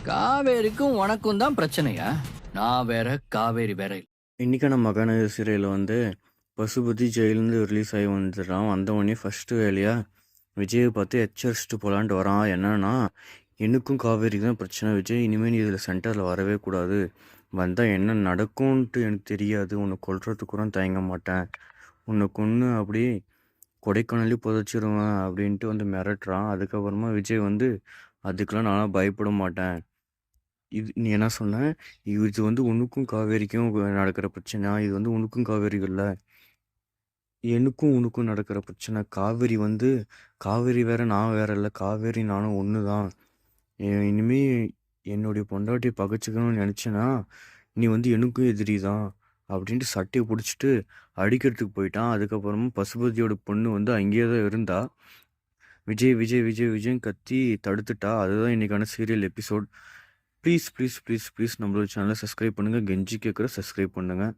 காவேரிக்கும் உனக்கும் தான் பிரச்சனையா? நான் வேற, காவேரி வேற இல்ல. இன்னைக்கான மகாநதி சீரியல் வந்து பசுபதி ஜெயிலேருந்து ரிலீஸ் ஆகி வந்துடுறான். வந்த உடனே ஃபஸ்ட்டு வேலையாக விஜயை பார்த்து எச்சரிச்சுட்டு போகலான்ட்டு வரான். என்னன்னா, எனக்கும் காவேரிக்கு தான் பிரச்சனை விஜய், இனிமேல் நீ இதில் சென்டரில் வரவே கூடாது. வந்தால் என்ன நடக்கும்ன்ட்டு எனக்கு தெரியாது. உன்னை கொல்றதுக்கு கூட தயங்க மாட்டேன். உன்னை கொன்று அப்படியே கொடைக்கானலே புதைச்சிருவேன் அப்படின்ட்டு வந்து மிரட்டுறான். அதுக்கப்புறமா விஜய் வந்து அதுக்கெலாம் நான்லாம் பயப்பட மாட்டேன். நீ என்ன சொன்ன? இது வந்து உனக்கும் காவேரிக்கும் நடக்கிற பிரச்சனை. இது வந்து உனக்கும் காவேரிக்கும் இல்ல. எனக்கும் உனக்கும் நடக்கிற பிரச்சனை. காவேரி வந்து காவேரி வேற நான் வேற இல்ல. காவேரி நானும் ஒன்று தான். இனிமே என்னுடைய பொண்டாட்டியை பகைச்சிக்கணும்னு நினச்சேன்னா, நீ வந்து எனக்கும் எதிரி தான் அப்படின்ட்டு சட்டையை பிடிச்சிட்டு அடிக்கிறதுக்கு போயிட்டான். அதுக்கப்புறமா பசுபதியோட பொண்ணு வந்து அங்கேயே தான் இருந்தா. விஜய் விஜய் விஜய் விஜய்ன்னு கத்தி தடுத்துட்டா. அதுதான் இன்னைக்கான serial episode. Please please please please நம்மளோட சேனலை சப்ஸ்கிரைப் பண்ணுங்கள். கெஞ்சி கேட்குற சப்ஸ்கிரைப் பண்ணுங்கள்.